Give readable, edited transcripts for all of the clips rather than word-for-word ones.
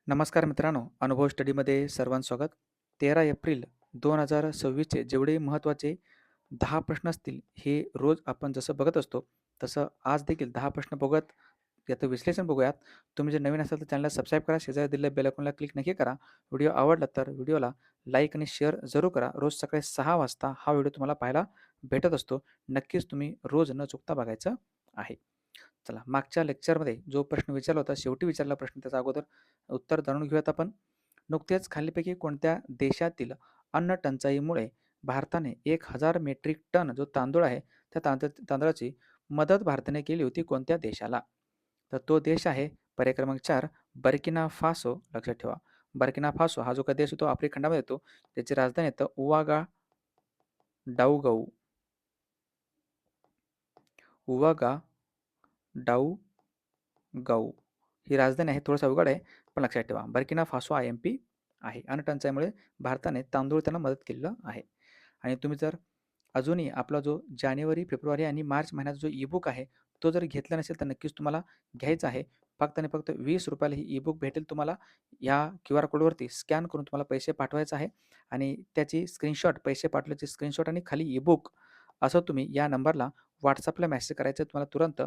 नमस्कार मित्रांनो, अनुभव स्टडीमध्ये सर्वांचं स्वागत. 13 एप्रिल 2026चे जेवढे महत्त्वाचे 10 प्रश्न असतील, हे रोज आपण जसं बघत असतो, तसं आज देखील 10 प्रश्न बघत याचं विश्लेषण बघूयात. तुम्ही जर नवीन असाल तर चॅनलला सबस्क्राईब करा, शेजारी दिलेल्या बेल आयकॉनला क्लिक नक्की करा. व्हिडिओ आवडला तर व्हिडिओला लाईक आणि शेअर जरूर करा. रोज सकाळी 6 वाजता हा व्हिडिओ तुम्हाला पाहायला भेटत असतो. नक्कीच तुम्ही रोज न चुकता बघायचं आहे. चला, मागच्या लेक्चरमध्ये जो प्रश्न विचारला होता, शेवटी विचारला प्रश्न, त्याचा अगोदर उत्तर जाणून घेऊयात आपण. नुकतेच खालीलपैकी कोणत्या देशातील अन्न टंचाईमुळे भारताने 1000 मेट्रिक टन जो तांदूळ आहे, त्या तांदळाची मदत भारताने केली होती कोणत्या देशाला? तर तो देश आहे पर्याय क्रमांक 4 बर्किना फासो. लक्षात ठेवा, बर्किना फासो हा जो काही देश होतो आफ्रिका खंडामध्ये येतो. त्याची राजधानी येतं उवागा डाउगाऊ. उवागा डाउगाऊ ही राजधानी आहे. थोडंसं अवघड आहे, पण लक्षात ठेवा. बर्किना फासो IMP आहे. अन्न टंचाईमुळे भारताने तांदूळ त्यांना मदत केलेलं आहे. आणि तुम्ही जर अजूनही आपला जो जानेवारी, फेब्रुवारी आणि मार्च महिन्याचा जो ईबुक आहे, तो जर घेतला नसेल तर नक्कीच तुम्हाला घ्यायचा आहे. फक्त आणि फक्त ₹20 ही ईबुक भेटेल तुम्हाला. या QR कोडवरती स्कॅन करून तुम्हाला पैसे पाठवायचे आहे आणि त्याची स्क्रीनशॉट, पैसे पाठवल्याची स्क्रीनशॉट आणि खाली ईबुक असं तुम्ही या नंबरला WhatsAppला मेसेज करायचा. तुम्हाला तुरंत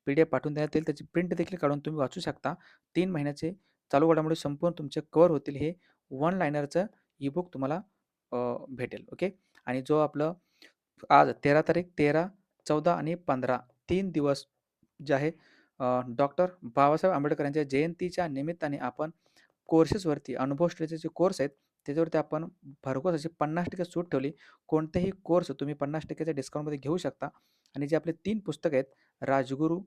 PDF पाठवून देण्यात येईल. त्याची प्रिंट देखील काढून तुम्ही वाचू शकता. 3 महिन्याचे चालू घडामोडी संपूर्ण तुमचे कव्हर होतील. हे वन लाइनरचं ईबुक तुम्हाला भेटेल. ओके. आणि जो आपलं आज 13 तारीख, 13, 14 आणि 15 3 दिवस जे आहे डॉक्टर बाबासाहेब आंबेडकर यांच्या जयंतीच्या निमित्ताने आपण कोर्सेसवरती अनुभव स्टडीचे जे कोर्स आहेत, त्याच्यावरती आपण भरघोस अशी 50% सूट ठेवली. कोणतेही कोर्स तुम्ही 50% डिस्काउंटमध्ये घेऊ शकता. आणि जे आपले 3 पुस्तकं आहेत, राजगुरू,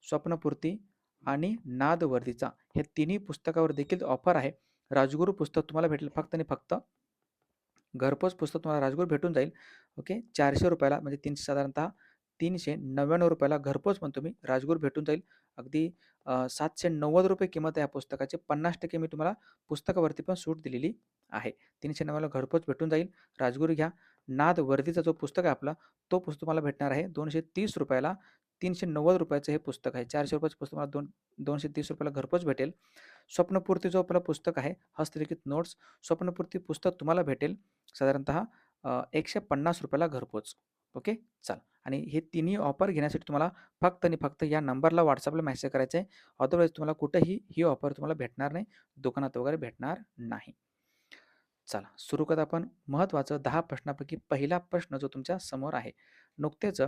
स्वप्नपूर्ती आणि नादवर्दीचा, हे तिन्ही पुस्तकावर देखील ऑफर आहे. राजगुरू पुस्तक तुम्हाला भेटेल फक्त आणि फक्त घरपोच पुस्तक तुम्हाला राजगुरू भेटून जाईल. ओके. ₹400 म्हणजे साधारणतः ₹399 घरपोच पण तुम्ही राजगुरू भेटून जाईल. अगदी ₹790 किंमत आहे या पुस्तकाची. 50% मी तुम्हाला पुस्तकावरती पण सूट दिलेली आहे. 390ला घरपोच भेटून जाईल. राजगुरू घ्या. नाद वर्दीचा जो पुस्तक आहे आपला, तो पुस्तक तुम्हाला भेटणार आहे ₹230ला. ₹390 हे पुस्तक आहे. ₹400 पुस्तक तुम्हाला ₹230ला घरपोच भेटेल. स्वप्नपूर्ती जो आपलं पुस्तक आहे, हस्तलिखित नोट्स, स्वप्नपूर्ती पुस्तक तुम्हाला भेटेल साधारणतः ₹150ला घरपोच. ओके. चला, आणि हे तिन्ही ऑफर घेण्यासाठी तुम्हाला फक्त आणि फक्त या नंबरला WhatsAppला मेसेज करायचा आहे. अदरवाईज तुम्हाला कुठेही ही ऑफर तुम्हाला भेटणार नाही. दुकानात वगैरे भेटणार नाही. चला, सुरू करूयात आपण महत्त्वाचं 10 प्रश्नांपैकी पहिला प्रश्न जो तुमच्या समोर आहे. नुकतेच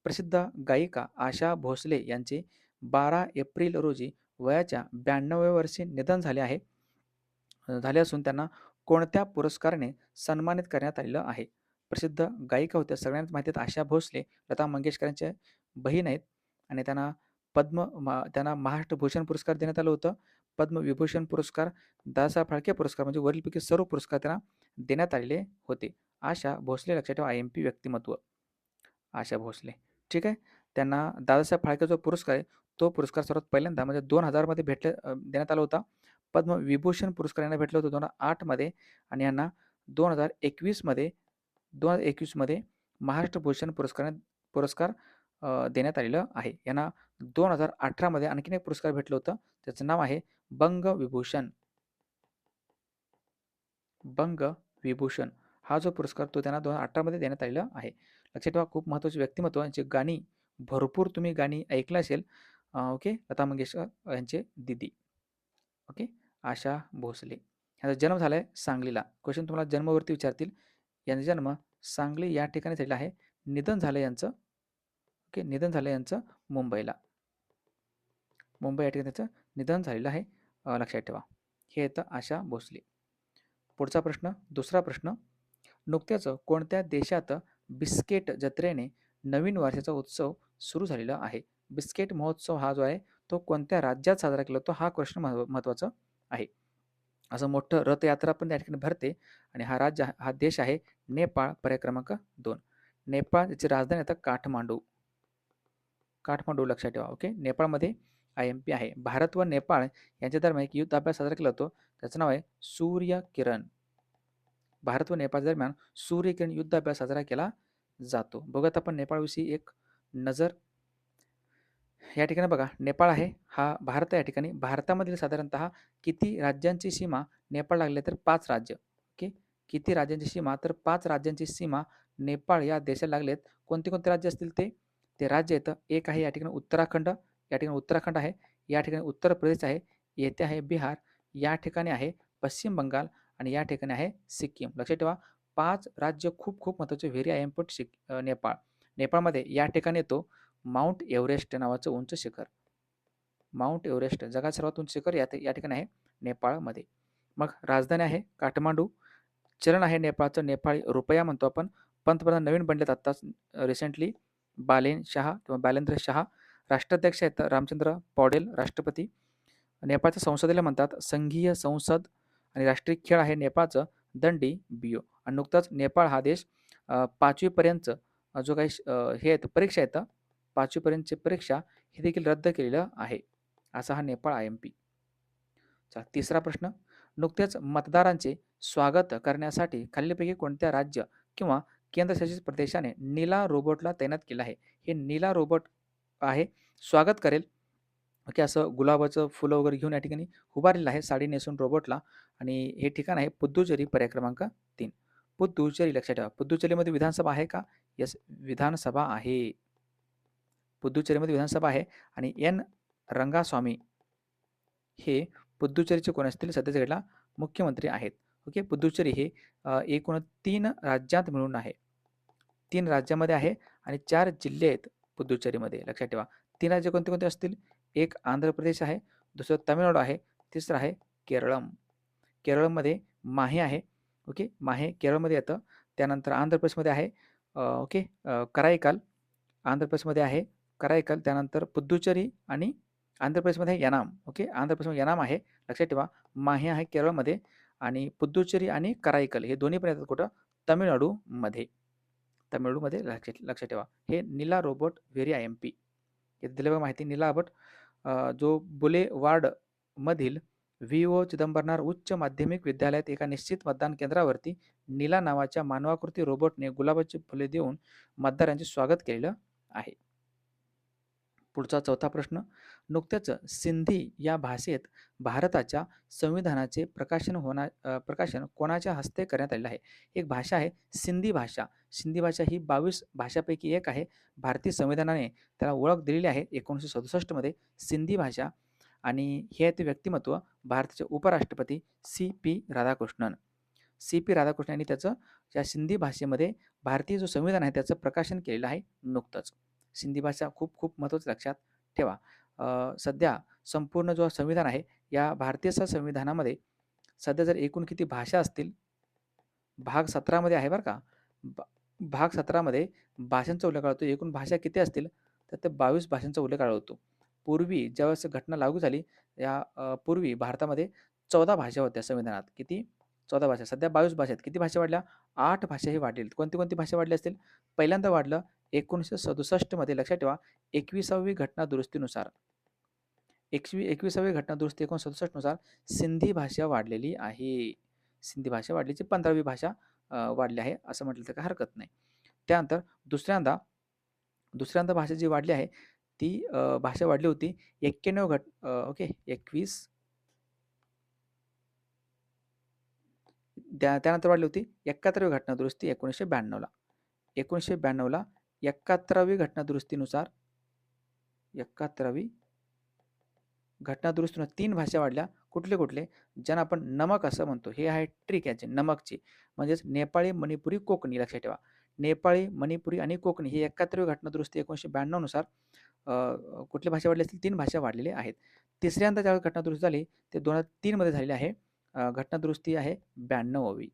प्रसिद्ध गायिका आशा भोसले यांचे 12 एप्रिल रोजी वयाच्या 92व्या वर्षी निधन झाले आहे. झाले असून त्यांना कोणत्या पुरस्काराने सन्मानित करण्यात आलेलं आहे? प्रसिद्ध गायिका होत्या, सगळ्यांना माहिती आहेत आशा भोसले, लता मंगेशकरांच्या बहीण आहेत. आणि त्यांना महाराष्ट्र भूषण पुरस्कार देण्यात आलं होतं. पद्मविभूषण पुरस्कार, दादासाहेब फाळके पुरस्कार म्हणजे वरीलपैकी सर्व पुरस्कार त्यांना देण्यात आलेले होते. आशा भोसले, लक्षात ठेवा, IMP व्यक्तिमत्व. आशा भोसले. ठीक आहे. त्यांना दादासाहेब फाळके जो पुरस्कार आहे, तो पुरस्कार सर्वात पहिल्यांदा म्हणजे 2000 मध्ये देण्यात आला होता. पद्मविभूषण पुरस्कार यांना भेटला होता 2008 मध्ये. आणि यांना 2021 मध्ये महाराष्ट्र भूषण पुरस्कार देण्यात आलेलं आहे. यांना 2018 मध्ये आणखीन एक पुरस्कार भेटलं होतं. त्याचं नाव आहे बंगविभूषण. बंगविभूषण हा जो पुरस्कार तो त्यांना 2018 मध्ये देण्यात आलेला आहे. लक्षात ठेवा, खूप महत्त्वाची व्यक्तिमत्व यांची गाणी भरपूर तुम्ही गाणी ऐकलं असेल. ओके. लता मंगेशकर यांचे दीदी. ओके. आशा भोसले. ह्याचा जन्म झाला आहे सांगलीला. क्वेश्चन तुम्हाला जन्मावरती विचारतील. यांचा जन्म सांगली या ठिकाणी झालेला आहे. निधन झालं यांचं. ओके. निधन झालं यांचं मुंबईला. मुंबई या ठिकाणी त्याचं निधन झालेलं आहे. लक्षात ठेवा. हे येतं आशा भोसले. पुढचा प्रश्न, दुसरा प्रश्न. नुकत्याच कोणत्या देशात बिस्केट जत्रेने नवीन वर्षाचा उत्सव सुरू झालेला आहे? बिस्केट महोत्सव हा जो आहे, तो कोणत्या राज्यात साजरा केला जातो? हा प्रश्न महत्त्वाचा आहे. असं मोठं रथयात्रा पण त्या ठिकाणी भरते. आणि हा देश आहे नेपाळ. पर्याय क्रमांक 2. नेपाळ, याची राजधानी आता काठमांडू. काठमांडू, लक्षात ठेवा. ओके. नेपाळमध्ये IMP आहे. भारत व नेपाळ यांच्या दरम्यान एक युद्ध अभ्यास साजरा केला जातो. त्याचं नाव आहे सूर्यकिरण. भारत व नेपाळ दरम्यान सूर्यकिरण युद्ध अभ्यास साजरा केला जातो. बघत आपण नेपाळविषयी एक नजर. या ठिकाणी बघा नेपाळ आहे, हा भारत आहे. या ठिकाणी भारतामधील साधारणतः किती राज्यांची सीमा नेपाळ लागले तर 5 राज्य. ओके. किती राज्यांची सीमा तर 5 राज्यांची सीमा नेपाळ या देशाला लागलेत. कोणते कोणते राज्य असतील ते? ते राज्य येतं. एक आहे या ठिकाणी उत्तराखंड, या ठिकाणी उत्तराखंड आहे. या ठिकाणी उत्तर प्रदेश आहे. येथे आहे बिहार. या ठिकाणी आहे पश्चिम बंगाल आणि या ठिकाणी आहे सिक्कीम. लक्षात ठेवा 5 राज्य खूप खूप महत्त्वाचे व्हेरी इम्पॉर्टंट नेपाळ. नेपाळमध्ये या ठिकाणी येतो माउंट एव्हरेस्ट नावाचं उंच शिखर. माउंट एव्हरेस्ट जगात सर्वात उंच शिखर या ठिकाणी आहे नेपाळमध्ये. मग राजधानी आहे काठमांडू. चलन आहे नेपाळचं नेपाळी रुपया म्हणतो आपण. पंतप्रधान नवीन बनलेत आत्ताच रिसेंटली बालेन शाह किंवा बालेंद्र शाह. राष्ट्राध्यक्ष आहेत रामचंद्र पौडेल राष्ट्रपती. नेपाळच्या संसदेला म्हणतात संघीय संसद आणि राष्ट्रीय खेळ आहे नेपाळचं दंडी बियो. आणि नुकताच नेपाळ हा देश 5वी पर्यंत जो काही हे आहेत परीक्षा आहेत 5वी पर्यंतची परीक्षा हे देखील रद्द केलेलं आहे. असा हा नेपाळ IMP. तिसरा प्रश्न. नुकत्याच मतदारांचे स्वागत करण्यासाठी खालीलपैकी कोणत्या राज्य किंवा केंद्रशासित प्रदेशाने नीला रोबोटला तैनात केलं आहे? हे नीला रोबोट आहे, स्वागत करेल. ओके, असं गुलाबाचं फुलं वगैरे घेऊन या ठिकाणी उभारलेलं आहे साडी नेसून रोबोटला. आणि हे ठिकाण आहे पुद्दुचेरी, पर्याय क्रमांक 3. पुद्दुचेरी लक्षात ठेवा. पुद्दुचेरीमध्ये विधानसभा आहे का? येस, विधानसभा आहे. पुद्दुचेरीमध्ये विधानसभा आहे. आणि एन रंगास्वामी हे पुद्दुचेरीचे कोण असतील सध्याच्या घडीला मुख्यमंत्री आहेत. ओके, पुद्दुचेरी हे एकूण 3 राज्यात मिळून आहे. 3 राज्यामध्ये आहे आणि 4 जिल्हे आहेत पुद्दुचेरीमध्ये. लक्षात ठेवा. 3 राज्य कोणते कोणते असतील? एक आंध्र प्रदेश आहे, दुसरं तामिळनाडू आहे, तिसरं आहे केरळम. केरळमध्ये माहे आहे. ओके, माहे केरळमध्ये येतं. त्यानंतर आंध्र प्रदेशमध्ये आहे ओके कराईकाल. आंध्र प्रदेशमध्ये आहे कराईकाल. त्यानंतर पुद्दुचेरी आणि आंध्र प्रदेशमध्ये आहे यनाम. ओके, आंध्र प्रदेशमध्ये यनाम आहे. लक्षात ठेवा. माहे आहे केरळमध्ये आणि पुद्दुचेरी आणि कराईकल हे दोन्ही पण येतात कुठं? तामिळनाडूमध्ये. तामिळनाडूमध्ये लक्षात ठेवा. हे नीला रोबोट व्हेरी IMP. इथे दिलं बघा माहिती. नीला रोबोट जो बुलेवार्डमधील VO चिदंबरनार उच्च माध्यमिक विद्यालयात एका निश्चित मतदान केंद्रावरती नीला नावाच्या मानवाकृती रोबोटने गुलाबाची फुले देऊन मतदारांचे स्वागत केलेलं आहे. पुढचा चौथा प्रश्न. नुकत्याच सिंधी या भाषेत भारताच्या संविधानाचे प्रकाशन कोणाच्या हस्ते करण्यात आलेलं आहे? एक भाषा आहे सिंधी भाषा. सिंधी भाषा ही 22 भाषापैकी एक आहे. भारतीय संविधानाने त्याला ओळख दिलेली आहे 1967 मध्ये सिंधी भाषा. आणि हे आहे ते व्यक्तिमत्व भारताचे उपराष्ट्रपती CP राधाकृष्णन. CP राधाकृष्णन यांनी त्याचं या सिंधी भाषेमध्ये भारतीय जो संविधान आहे त्याचं प्रकाशन केलेलं आहे नुकतंच. सिंधी भाषा खूप खूप महत्त्वाचं लक्षात ठेवा. सध्या संपूर्ण जो संविधान आहे या भारतीय संविधानामध्ये सध्या जर एकूण किती भाषा असतील? भाग 17 मध्ये आहे बरं का. भाग 17 मध्ये भाषांचा उल्लेख आढळतो. एकूण भाषा किती असतील? तर ते 22 भाषांचा उल्लेख आढळतो. पूर्वी ज्यावेळेस घटना लागू झाली या पूर्वी भारतामध्ये 14 भाषा होत्या संविधानात. किती? 14 भाषा. सध्या 22 भाषा आहेत. किती भाषा वाढल्या? 8 भाषाही वाढलेल्या. कोणती कोणती भाषा वाढली असतील? पहिल्यांदा वाढलं 1967 मध्ये. लक्षात ठेवा 21वी घटना दुरुस्तीनुसार. 21वी घटना दुरुस्ती 1967 नुसार सिंधी भाषा वाढलेली आहे. सिंधी भाषा वाढलीची 15वी भाषा वाढली आहे असं म्हटलं तर काही हरकत नाही. त्यानंतर दुसऱ्यांदा भाषा जी वाढली आहे ती भाषा वाढली होती 91 ओके 21 त्यानंतर वाढली होती 71वी घटना दुरुस्ती 1992 ला. 1992 ला 71वी घटना दुरुस्तीनुसार 71वी घटना दुरुस्तीनुसार 3 भाषा वाढल्या. कुठले कुठले? ज्यांना आपण नमक असं म्हणतो. हे आहे ट्रिक याचे नमकची. म्हणजेच नेपाळी, मणिपुरी, कोकणी. लक्षात ठेवा. नेपाळी, मणिपुरी आणि कोकणी ही 71वी घटना दुरुस्ती 1992 नुसार कुठल्या भाषा वाढल्या असतील? 3 भाषा वाढलेल्या आहेत. तिसऱ्यांदा ज्यावेळी घटना दुरुस्ती झाली ते 2003 मध्ये झालेली आहे. घटना दुरुस्ती आहे 92वी.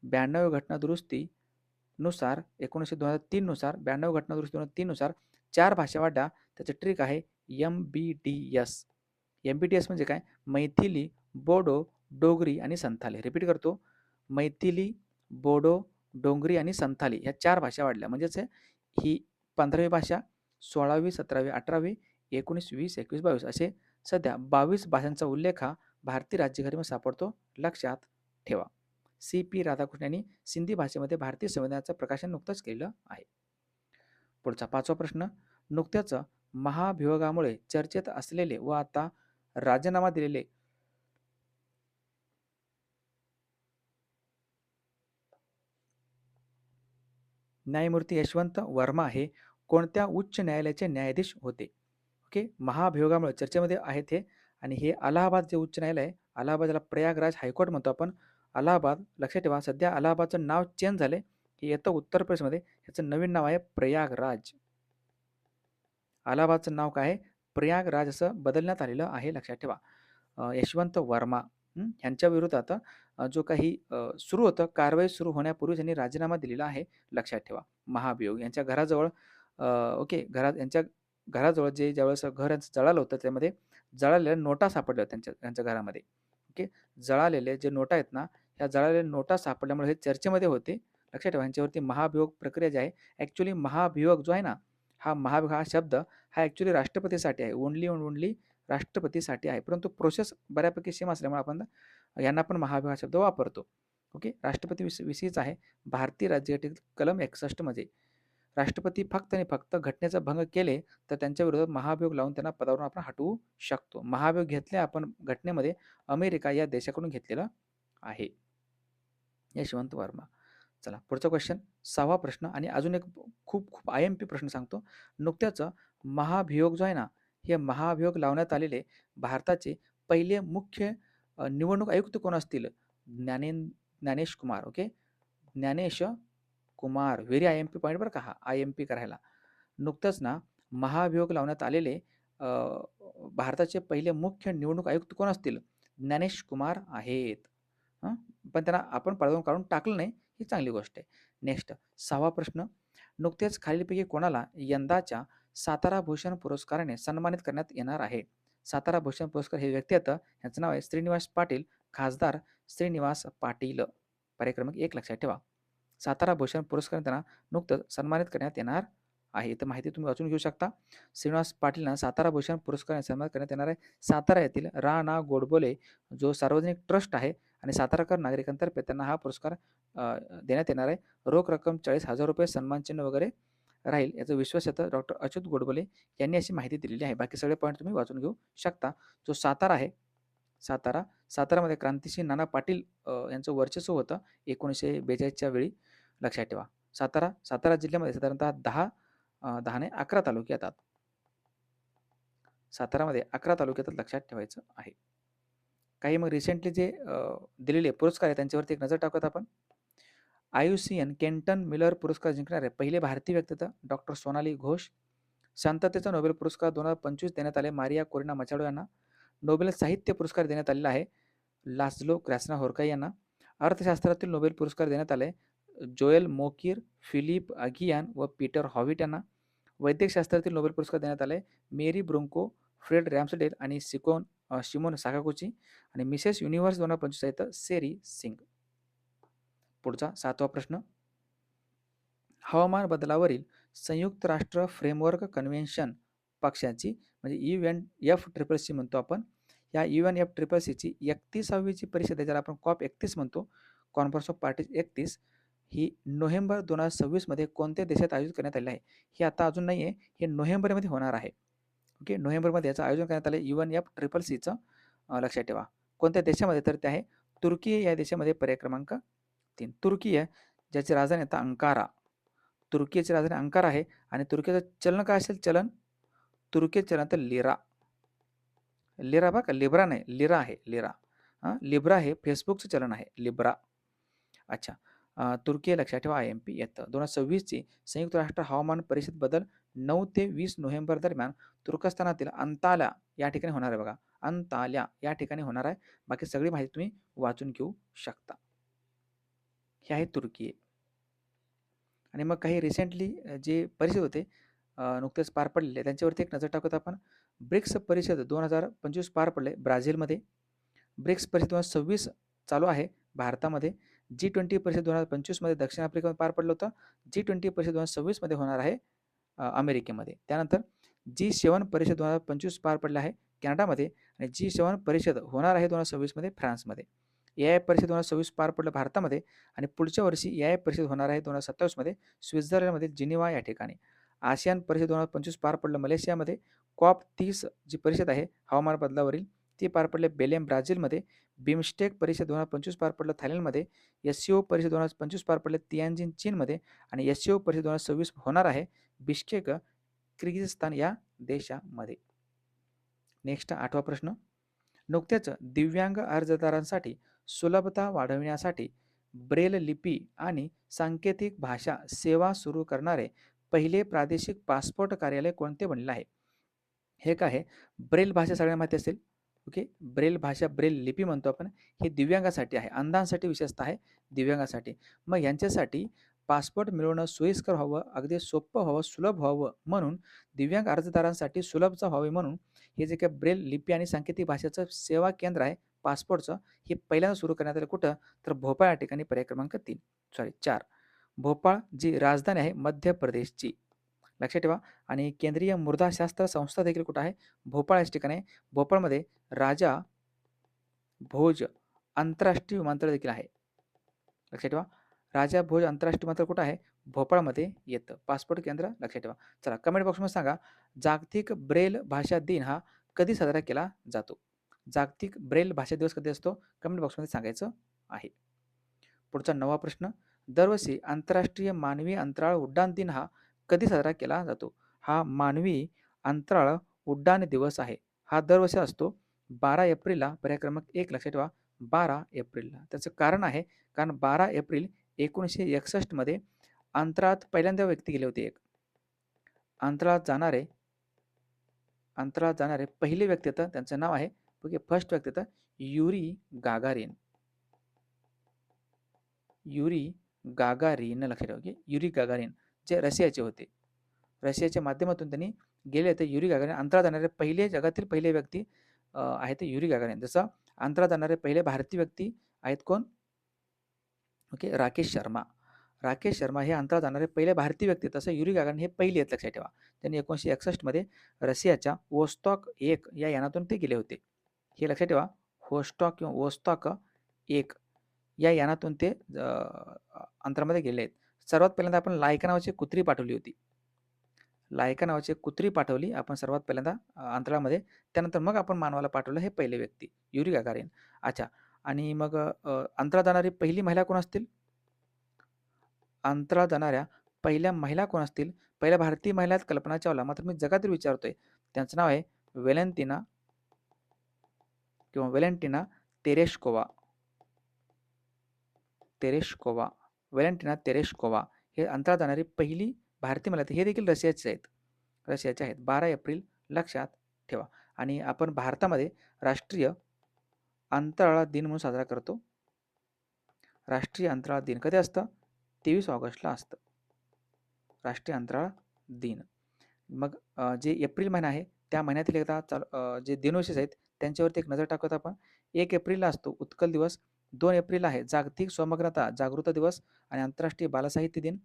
92वी घटना दुरुस्तीनुसार 2003 नुसार 92 घटना दुरुस्ती 2003 नुसार 4 भाषा वाढल्या. त्याचं ट्रिक आहे MBDS. MBDS म्हणजे काय? मैथिली, बोडो, डोगरी आणि संथाली. रिपीट करतो. मैथिली, बोडो, डोंगरी आणि संथाली ह्या 4 भाषा वाढल्या. म्हणजेच ही 15वी भाषा, 16वी, 17वी, 18वी, 19, 20, 21, 22 असे सध्या 22 भाषांचा उल्लेख हा भारतीय राज्यघटनेमध्ये सापडतो. लक्षात ठेवा. CP राधाकृष्णन यांनी सिंधी भाषेमध्ये भारतीय संविधानाचं प्रकाशन नुकतंच केलेलं आहे. पुढचा 5वा प्रश्न. नुकत्याच महाभियोगामुळे चर्चेत असलेले व आता राजीनामा दिलेले न्यायमूर्ती यशवंत वर्मा हे कोणत्या उच्च न्यायालयाचे न्यायाधीश होते? ओके, महाभियोगामुळे चर्चेमध्ये आहेत हे, आणि हे अलाहाबाद जे उच्च न्यायालय आहे, अलाहाबाद याला प्रयागराज हायकोर्ट म्हणतो आपण. अलाहाबाद लक्षात ठेवा, सध्या अलाहाबादचं नाव चेंज झालंय. हे येतं उत्तर प्रदेशमध्ये, ह्याचं नवीन नाव आहे प्रयागराज. अलाहाबादचं नाव काय आहे? प्रयागराज असं बदलण्यात आलेलं आहे, लक्षात ठेवा. यशवंत वर्मा ह्यांच्या विरोधात जो काही सुरू होतं, कारवाई सुरू होण्यापूर्वी त्यांनी राजीनामा दिलेला आहे, लक्षात ठेवा. महाभियोग यांच्या घराजवळ ओके, यांच्या घराजवळ जे ज्यावेळेस घर यांचं जळालं होतं, त्यामध्ये जळालेल्या नोटा सापडल्या होत्या त्यांच्या घरामध्ये. ओके, जळालेले जे नोटा आहेत ना, ह्या जळालेल्या नोटा सापडल्यामुळे हे चर्चेमध्ये होते. लक्षात ठेवा, यांच्यावरती महाभियोग प्रक्रिया जी आहे, ॲक्च्युली महाभियोग जो आहे ना, हा महाभियोग हा शब्द हा ॲक्च्युली राष्ट्रपतीसाठी आहे. ओन्ली ओन्ली राष्ट्रपतीसाठी आहे. परंतु प्रोसेस बऱ्यापैकी सेम असल्यामुळे आपण यांना पण महाभियोग हा शब्द वापरतो. ओके, राष्ट्रपती विषयीच आहे. भारतीय राज्यघटनेतील कलम 61 मध्ये राष्ट्रपती फक्त आणि फक्त घटनेचा भंग केले तर त्यांच्या विरोधात महाभियोग लावून त्यांना पदावरून आपण हटवू शकतो. महाभियोग घेतले आपण घटनेमध्ये अमेरिका या देशाकडून घेतलेला आहे. यशवंत वर्मा. चला पुढचा क्वेश्चन, 6वा प्रश्न, आणि अजून एक खूप खूप IMP प्रश्न सांगतो. नुकत्याच महाभियोग जो आहे ना, हे महाभियोग लावण्यात आलेले भारताचे पहिले मुख्य निवडणूक आयुक्त कोण असतील? Gyanesh Kumar. Okay, Gyanesh Kumar. Very IMP point बरं का हा, IMP करायला. नुकतंच ना महाभियोग लावण्यात आलेले भारताचे पहिले मुख्य निवडणूक आयुक्त कोण असतील? ज्ञानेश कुमार आहेत. पण त्यांना आपण पळवून काढून टाकलं नाही, ही चांगली गोष्ट आहे. नेक्स्ट 6वा प्रश्न, नुकतेच खालीलपैकी कोणाला यंदाच्या सातारा भूषण पुरस्काराने सन्मानित करण्यात येणार आहे? सातारा भूषण पुरस्कार हे व्यक्ती आहेत, यांचं नाव आहे श्रीनिवास पाटील, खासदार श्रीनिवास पाटील. पर्याय क्रमांक 1 लक्षात ठेवा. सातारा भूषण पुरस्कार त्यांना नुकतंच सन्मानित करण्यात येणार आहे. तर माहिती तुम्ही वाचून घेऊ शकता. श्रीनिवास पाटीलना सातारा भूषण पुरस्काराने सन्मानित करण्यात येणार आहे. सातारा येथील रा. गोडबोले जो सार्वजनिक ट्रस्ट आहे आणि साताराकर नागरिकांतर्फे त्यांना हा पुरस्कार देण्यात येणार आहे. रोख रक्कम 40,000 रुपये, सन्मानचिन्ह वगैरे राहील, याचं विश्वस्त डॉक्टर अच्युत गोडबोले यांनी अशी माहिती दिलेली आहे. बाकी सगळे पॉईंट तुम्ही वाचून घेऊ शकता. जो सातारा आहे, सातारामध्ये क्रांतिसिंह नाना पाटील यांचं वर्चस्व होतं 1942च्या वेळी, लक्षात ठेवा. सातारा जिल्ह्यामध्ये साधारणतः 10 ने 11 तालुके येतात. सातारामध्ये 11 तालुक्यात, लक्षात ठेवायचं आहे. काही मग रिसेंटली जे दिलेले पुरस्कार आहे त्यांच्यावरती एक नजर टाकूयात आपण. IUCN केंटन मिलर पुरस्कार जिंकणारे पहिले भारतीय व्यक्ती डॉक्टर सोनाली घोष. शांततेचा नोबेल पुरस्कार 2025 देण्यात आले मारिया कोरिना मचाडो यांना. नोबेल साहित्य पुरस्कार देण्यात आलेला आहे लास्लो क्रास्नाहोर्काई यांना. अर्थशास्त्रातील नोबेल पुरस्कार देण्यात आले जोएल मोकिर, फिलिप अगियान व पीटर हॉविट यांना. वैद्यकशास्त्रातील नोबेल पुरस्कार देण्यात आले मेरी ब्रुंको, फ्रेड रॅम्सडेल आणि शिमोन साकागुची. आणि मिसेस युनिव्हर्स 2025 आहेत सेरी सिंग. पुढचा 7वा प्रश्न, हवामान बदलावरील संयुक्त राष्ट्र फ्रेमवर्क कन्व्हेन्शन पक्षाची म्हणजे UNFCCC म्हणतो आपण. या UNFCCCची 31वी परिषद आहे, ज्याला आपण COP31 म्हणतो, conference of parties 31, he November 2026 मध्ये कोणत्या देशात आयोजित करण्यात आलेली आहे? हे आता अजून नाही आहे, हे नोव्हेंबरमध्ये होणार आहे. ओके, नोव्हेंबरमध्ये याचं आयोजन करण्यात आले UNFCCCचं, लक्षात ठेवा. कोणत्या देशामध्ये? तर ते आहे तुर्की या देशामध्ये. पर्याय क्रमांक 3 तुर्की आहे, ज्याची राजधानी आता अंकारा. तुर्कीची राजधानी अंकारा आहे आणि तुर्कीचं चलन काय असेल? चलन तुर्कीचं चलन तर लिरा. लिरा बघा, लिब्रा नाही, लिरा आहे, लिरा. लिब्रा हे फेसबुकचं चलन आहे, लिब्रा. अच्छा, तुर्की लक्षात ठेवा, IMP येतं. 2026ची संयुक्त राष्ट्र हवामान परिषद बदल 9 ते 20 नोव्हेंबर दरम्यान तुर्कस्तानातील अंताल्या या ठिकाणी होणार आहे. बघा, अंताल्या या ठिकाणी होणार आहे. बाकी सगळी माहिती तुम्ही वाचून घेऊ शकता. हे आहे तुर्की. आणि मग काही रिसेंटली जे परिषद होते नुकतेच पार पडलेले, त्यांच्यावरती एक नजर टाकूत आपण. ब्रिक्स परिषद 2025 पार पडले ब्राझीलमध्ये. ब्रिक्स परिषद 2026 चालू आहे भारतामध्ये. G20 परिषद 2025 मध्ये दक्षिण आफ्रिकेमध्ये पार पडलं होतं. G20 परिषद 2026 मध्ये होणार आहे अमेरिकेमध्ये. त्यानंतर G7 परिषद 2025 पार पडले आहे कॅनडामध्ये आणि G7 परिषद होणार आहे 2026 मध्ये फ्रान्समध्ये. AI परिषद 2026 पार पडलं भारतामध्ये आणि पुढच्या वर्षी AI परिषद होणार आहे 2027 मध्ये स्वित्झर्लंडमध्ये जिनिव्हा या ठिकाणी. आसियान परिषद 2025 पार पडलं मलेशियामध्ये. COP30 जी परिषद आहे हवामान बदलावरील ती पार पडले बेलेम ब्राझीलमध्ये. बिमस्टेक परिषद 2025 पार पडलं थायलंडमध्ये. SCO परिषद 2025 पार पडले तियानजिन चीनमध्ये. आणि SCO परिषद 2026 होणार आहे बिश्केक किर्गिझिस्तान या देशामध्ये. नेक्स्ट 8वा प्रश्न. नुकत्याच दिव्यांग अर्जदारांसाठी सुलभता वाढविण्यासाठी ब्रेल लिपी आणि सांकेतिक भाषा सेवा सुरू करणारे पहिले प्रादेशिक पासपोर्ट कार्यालय कोणते बनले आहे? हे काय आहे? ब्रेल भाषा सगळ्यांना माहिती असेल. ओके, ब्रेल भाषा, ब्रेल लिपी म्हणतो आपण. हे दिव्यांगासाठी आहे, अंधांसाठी विशेषतः आहे, दिव्यांगासाठी. मग यांच्यासाठी पासपोर्ट मिळवणं सोयीस्कर व्हावं, अगदी सोपं व्हावं, सुलभ व्हावं म्हणून दिव्यांग अर्जदारांसाठी सुलभता व्हावी म्हणून हे जे काही ब्रेल लिपी आणि सांकेतिक भाषेचं सेवा केंद्र आहे पासपोर्टचं, हे पहिल्यांदा सुरू करण्यात आलं कुठं? तर भोपाळ या ठिकाणी, पर्याय क्रमांक 4. भोपाळ जी राजधानी आहे मध्य प्रदेशची, लक्षात ठेवा. आणि केंद्रीय मृदाशास्त्र संस्था देखील कुठं आहे? भोपाळ याच ठिकाणी. भोपाळमध्ये राजा भोज आंतरराष्ट्रीय विमानतळ देखील आहे, लक्षात ठेवा. राजा भोज आंतरराष्ट्रीय विमानतळ कुठं आहे? भोपाळमध्ये येतं. पासपोर्ट केंद्र लक्षात ठेवा. चला कमेंट बॉक्समध्ये सांगा, जागतिक ब्रेल भाषा दिन हा कधी साजरा केला जातो? जागतिक ब्रेल भाषा दिवस कधी असतो? कमेंट बॉक्समध्ये सांगायचं आहे. पुढचा 9वा प्रश्न. दरवर्षी आंतरराष्ट्रीय मानवी अंतराळ उड्डाण दिन हा कधी साजरा केला जातो? हा मानवी अंतराळ उड्डाण दिवस आहे. हा दरवर्षी असतो 12 एप्रिलला, पर्याय क्रमांक 1 लक्षात ठेवा. 12 एप्रिलला. त्याचं कारण आहे, कारण 12 एप्रिल 1961 मध्ये अंतराळात पहिल्यांदा व्यक्ती गेले होते. एक अंतराळात जाणारे पहिले व्यक्ती होतं, त्यांचं नाव आहे, ओके, फर्स्ट व्यक्ती होतं युरी गागारिन. युरी गागारिन लक्षात ठेवा, की युरी गागारिन जे रशियाचे होते. रशियाच्या माध्यमातून त्यांनी गेले होते. युरी गागारिन अंतराळात जाणारे पहिले, जगातील पहिले व्यक्ती आहेत ते युरी गागारिन. जसं अंतराळात जाणारे पहिले भारतीय व्यक्ती आहेत कोण? ओके, राकेश शर्मा. राकेश शर्मा हे अंतराळात जाणारे पहिले भारतीय व्यक्ती, तसं युरी गागारिन हे पहिले आहेत, लक्षात ठेवा. त्यांनी 1961 मध्ये रशियाच्या वोस्टॉक 1 या यानातून ते गेले होते. हे लक्षात ठेवा. वोस्टॉक 1 या यानातून ते अंतरामध्ये गेले आहेत. सर्वात पहिल्यांदा आपण लायका नावाची कुत्री पाठवली होती. लायका नावाची कुत्री पाठवली आपण सर्वात पहिल्यांदा अंतराळामध्ये. त्यानंतर मग आपण मानवाला पाठवलं, हे पहिले व्यक्ती युरी गागारिन. अच्छा, आणि मग अंतराळात जाणारी पहिली महिला कोण असतील? अंतराळात जाणाऱ्या पहिल्या महिला कोण असतील? पहिल्या भारतीय महिला आहेत कल्पना चावला, मात्र मी जगातील विचारतोय. त्यांचं नाव आहे वेलेंटिना किंवा वेलेंटिना तेरेशकोवा. वेलेंटिना तेरेशकोवा हे अंतराळात जाणारी पहिली भारतीय महिला. हे देखील रशियाचे आहेत. 12 एप्रिल लक्षात ठेवा. आणि आपण भारतामध्ये राष्ट्रीय अंतराळ दिन म्हणून साजरा करतो. राष्ट्रीय अंतराळ दिन कधी असतं? 23 ऑगस्टला असतं राष्ट्रीय अंतराळ दिन. मग जे एप्रिल महिना आहे त्या महिन्यातील एकदा जे दिनविशेष आहेत त्यांच्यावरती एक नजर टाकत आपण. 1 एप्रिलला असतो उत्कल दिवस. 2 एप्रिलला आहे जागतिक समग्रता जागृत दिवस आणि आंतरराष्ट्रीय बालसाहित्य दिन.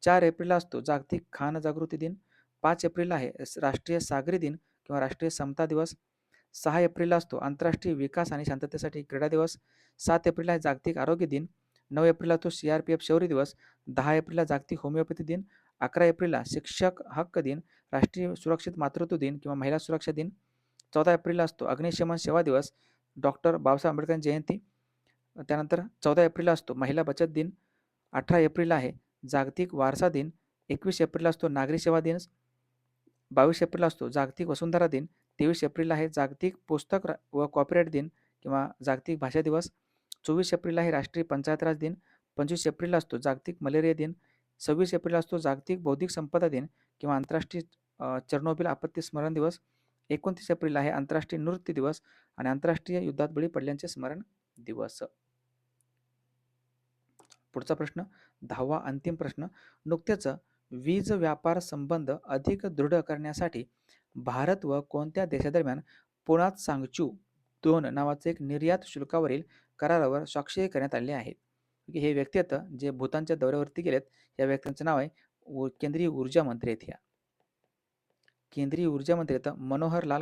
4 एप्रिलला असतो जागतिक खान जागृती दिन. 5 एप्रिलला आहे राष्ट्रीय सागरी दिन किंवा राष्ट्रीय समता दिवस. 6 एप्रिलला असतो आंतरराष्ट्रीय विकास आणि शांततेसाठी क्रीडा दिवस. 7 एप्रिलला आहे जागतिक आरोग्य दिन. 9 एप्रिलला तो CRPF शौर्य दिवस. 10 एप्रिलला जागतिक होमिओपॅथी दिन. 11 एप्रिलला शिक्षक हक्क दिन, राष्ट्रीय सुरक्षित मातृत्व दिन किंवा महिला सुरक्षा दिन. 14 एप्रिलला असतो अग्निशमन सेवा दिवस, डॉक्टर बाबासाहेब आंबेडकरांची जयंती. त्यानंतर 14 एप्रिलला असतो महिला बचत दिन. 18 एप्रिलला आहे जागतिक वारसा दिन. 21 एप्रिलला असतो नागरी सेवा दिन. 22 एप्रिलला असतो जागतिक वसुंधरा दिन. 23 एप्रिलला आहे जागतिक पुस्तक व कॉपीराईट दिन किंवा जागतिक भाषा दिवस. 24 एप्रिलला आहे राष्ट्रीय पंचायत राज दिन. 25 एप्रिलला असतो जागतिक मलेरिया दिन. 26 एप्रिलला असतो जागतिक बौद्धिक संपदा दिन किंवा आंतरराष्ट्रीय चर्नोबिल आपत्ती स्मरण दिवस. 29 एप्रिल आहे आंतरराष्ट्रीय नृत्य दिवस आणि आंतरराष्ट्रीय युद्धात बळी पडल्यांचे स्मरण दिवस. पुढचा प्रश्न 10वा अंतिम प्रश्न. नुकतेच वीज व्यापार संबंध अधिक दृढ करण्यासाठी भारत व कोणत्या देशादरम्यान पुण्यात सांगचू 2 नावाचे एक निर्यात शुल्कावरील करारावर स्वाक्षरी करण्यात आली आहे? हे व्यक्ती आहेत जे भूतानच्या दौऱ्यावरती गेलेत. या व्यक्तींचं नाव आहे केंद्रीय ऊर्जा मंत्री आहेत. ह्या केंद्रीय ऊर्जा मंत्री आहेत मनोहरलाल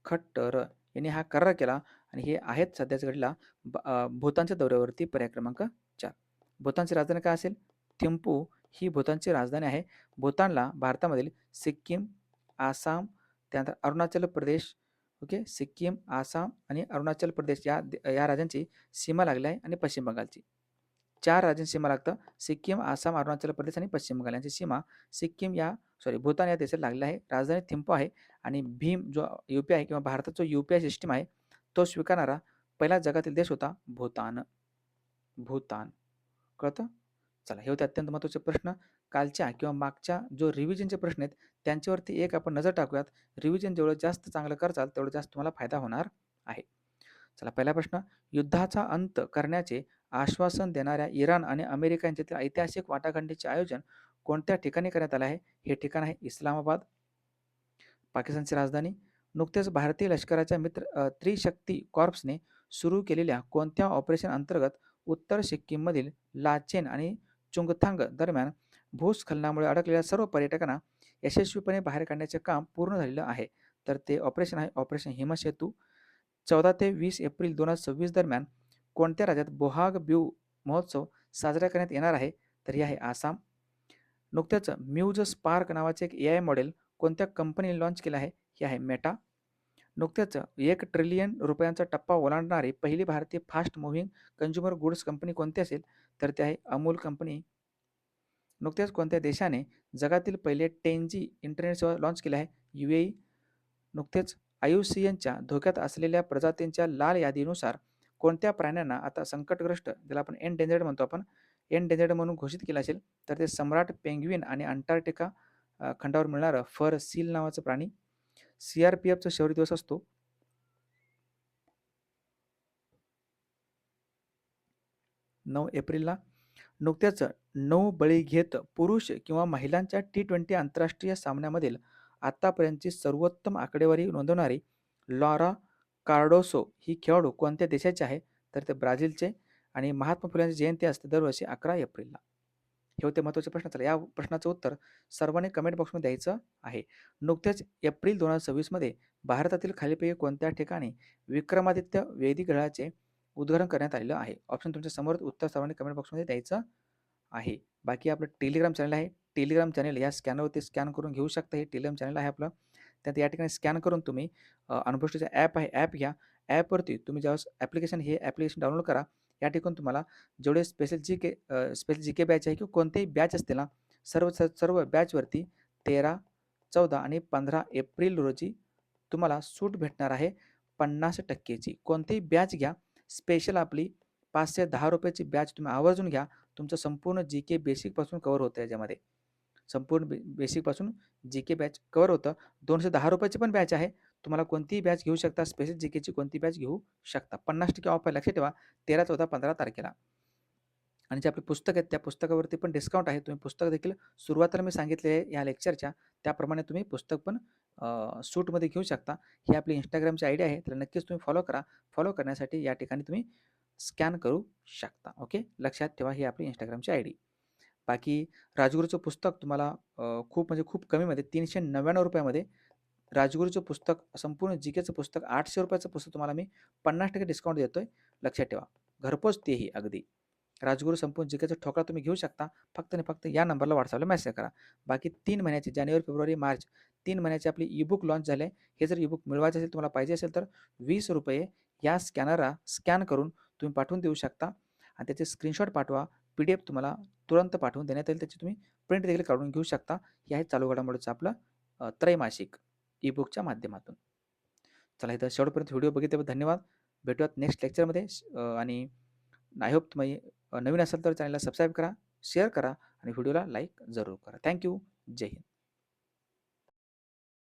खट्टर यांनी हा करार केला आणि हे आहेत सध्याच्या घडीला भूतानच्या दौऱ्यावरती, पर्याय क्रमांक 4. भूतानची राजधानी काय असेल? थिम्पू ही भूतानची राजधानी आहे. भूतानला भारतामधील सिक्कीम, आसाम, त्यानंतर अरुणाचल प्रदेश, ओके, सिक्कीम, आसाम आणि अरुणाचल प्रदेश या राज्यांची सीमा लागली आहे आणि पश्चिम बंगालची. 4 राज्यांची सीमा लागतं. सिक्कीम, आसाम, अरुणाचल प्रदेश आणि पश्चिम बंगाल यांची सीमा भूतान या देशाला लागलेली आहे. राजधानी थिम्पू आहे आणि भीम जो यू-पी-आय किंवा भारताचा जो यू-पी-आय सिस्टम आहे, तो स्वीकारणारा पहिला जगातील देश होता भूतान. भूतान. कळतं? चला, हे होते अत्यंत महत्त्वाचे प्रश्न. कालच्या किंवा मागच्या जो रिव्हिजनचे प्रश्न आहेत, त्यांच्यावरती एक आपण नजर टाकूयात. रिव्हिजन जेवढं जास्त चांगलं कराल, तेवढं जास्त तुम्हाला फायदा होणार आहे. चला, पहिला प्रश्न. युद्धाचा अंत करण्याचे आश्वासन देणाऱ्या इराण आणि अमेरिका यांच्यातील ऐतिहासिक वाटाघाटीचे आयोजन कोणत्या ठिकाणी करण्यात आले आहे? हे ठिकाण आहे इस्लामाबाद, पाकिस्तानची राजधानी. नुकतेच भारतीय लष्कराच्या त्रिशक्ती कॉर्प्सने सुरू केलेल्या कोणत्या ऑपरेशन अंतर्गत उत्तर सिक्कीममधील लाचेन आणि चुंगथांग दरम्यान भूस्खलनामुळे अडकलेल्या सर्व पर्यटकांना यशस्वीपणे बाहेर काढण्याचे काम पूर्ण झालेलं आहे? तर ते ऑपरेशन आहे ऑपरेशन हिमसेतू. 14 ते 20 एप्रिल 2026 दरम्यान कोणत्या राज्यात बोहाग बिहू महोत्सव साजरा करण्यात येणार आहे? तर हे आहे आसाम. नुकत्याच म्यूज स्पार्क नावाचे एक AI मॉडेल कोणत्या कंपनीने लॉन्च केलं आहे? हे आहे मेटा. नुकत्याच 1 ट्रिलियन रुपयांचा टप्पा ओलांडणारी पहिली भारतीय fast moving consumer goods company कोणती असेल? तर ते आहे अमूल कंपनी. नुकत्याच कोणत्या देशाने जगातील पहिले 10G इंटरनेट सेवा लॉन्च केली आहे? UAE. नुकतेच IUCNच्या धोक्यात असलेल्या प्रजातींच्या लाल यादीनुसार कोणत्या प्राण्यांना आता संकटग्रस्त, ज्याला आपण एंडेंजर्ड म्हणतो, आपण एंडेंजर्ड म्हणून घोषित केलं असेल? तर ते सम्राट पेंग्विन आणि अंटार्क्टिका खंडावर मिळणारं फर सील नावाचं प्राणी. CRPFचा शौर्य दिवस असतो 9 एप्रिलला. नुकत्याच 9 बळी घेत पुरुष किंवा महिलांच्या T20 आंतरराष्ट्रीय सामन्यामधील आतापर्यंतची सर्वोत्तम आकडेवारी नोंदवणारी लॉरा कार्डोसो ही खेळाडू कोणत्या देशाची आहे? तर ते ब्राझीलचे. आणि महात्मा फुल्यांची जयंती असते दरवर्षी 11 एप्रिलला. हे होते महत्त्वाचे प्रश्न. चला, या प्रश्नाचं उत्तर सर्वांनी कमेंट बॉक्समध्ये द्यायचं आहे. नुकतेच एप्रिल 2026 मध्ये भारतातील खालीलपैकी कोणत्या ठिकाणी विक्रमादित्य वैदिक गडाचे उद्घाटन करण्यात आलेलं आहे? ऑप्शन तुमच्या समोर, उत्तर सर्वांनी कमेंट बॉक्समध्ये द्यायचं आहे. बाकी आपलं टेलिग्राम चॅनल आहे. टेलिग्राम चॅनल या स्कॅनरवरती स्कॅन करून घेऊ शकता. हे टेलिग्राम चॅनल आहे आपलं. त्यात या ठिकाणी स्कॅन करून तुम्ही अनुभूष्टीचं ॲप आहे, ॲप घ्या. ॲपवरती तुम्ही ज्यावेळेस हे ॲप्लिकेशन डाउनलोड करा. या ठिकाणी तुम्हाला जेवढे स्पेशल जी के बॅच आहे किंवा कोणतेही बॅच असते ना, सर्व बॅचवरती 13, 14 आणि 15 एप्रिल रोजी तुम्हाला सूट भेटणार आहे 50%ची. कोणतीही बॅच घ्या. स्पेशल आपली 5 ते 10 रुपयाची बॅच तुम्ही आवर्जून घ्या. तुमचं संपूर्ण GK बेसिकपासून कव्हर होतं याच्यामध्ये. संपूर्ण बेसिकपासून GK बॅच कव्हर होतं. 210 रुपयाची पण बॅच आहे. तुम्हाला कोणतीही बॅच घेऊ शकता. स्पेशल GKची कोणती बॅच घेऊ शकता. 50% ऑफ आहे, लक्षात ठेवा. 13, 14, 15 तारखेला. आणि जे आपले पुस्तक आहेत, त्या पुस्तकावरती पण डिस्काउंट आहे. तुम्ही पुस्तक देखील सुरुवातीला मी सांगितले आहे या लेक्चरच्या, त्याप्रमाणे तुम्ही पुस्तक पण सूटमध्ये घेऊ शकता. ही आपली Instagramची आयडी आहे. तर नक्कीच तुम्ही फॉलो करा. फॉलो करण्यासाठी या ठिकाणी तुम्ही स्कॅन करू शकता. ओके, लक्षात ठेवा, ही आपली Instagramची आयडी. बाकी राजगुरूचं पुस्तक तुम्हाला खूप म्हणजे खूप कमीमध्ये 399 रुपयामध्ये राजगुरूचं पुस्तक, संपूर्ण GKचं पुस्तक, 800 रुपयाचं पुस्तक तुम्हाला मी 50% डिस्काउंट देतोय. लक्षात ठेवा, घरपोच तेही अगदी. राजगुरू संपूर्ण GKचा ठोकळा तुम्ही घेऊ शकता. फक्त आणि फक्त या नंबरला WhatsAppला मेसेज करा. बाकी 3 महिन्याचे जानेवारी, फेब्रुवारी, मार्च 3 महिन्याचे आपली ईबुक लॉन्च झाले. हे जर ईबुक मिळवायचे असेल, तुम्हाला पाहिजे असेल, तर ₹20 या स्कॅनरला स्कॅन करून तुम्ही पाठवून देऊ शकता आणि त्याचे स्क्रीनशॉट पाठवा. PDF तुम्हाला तुरंत पाठवून देण्यात येईल. त्याची तुम्ही प्रिंट देखील काढून घेऊ शकता. हे आहे चालू घडामोडीचं आपलं त्रैमासिक ईबुकच्या माध्यमातून. चला, इथं शेवटपर्यंत व्हिडिओ बघितल्याबद्दल धन्यवाद. भेटूयात नेक्स्ट लेक्चरमध्ये. आणि आय होप तुम्ही नवीन असाल तर चॅनलला सबस्क्राईब करा, शेअर करा आणि व्हिडिओला लाईक जरूर करा. थँक्यू. जय हिंद.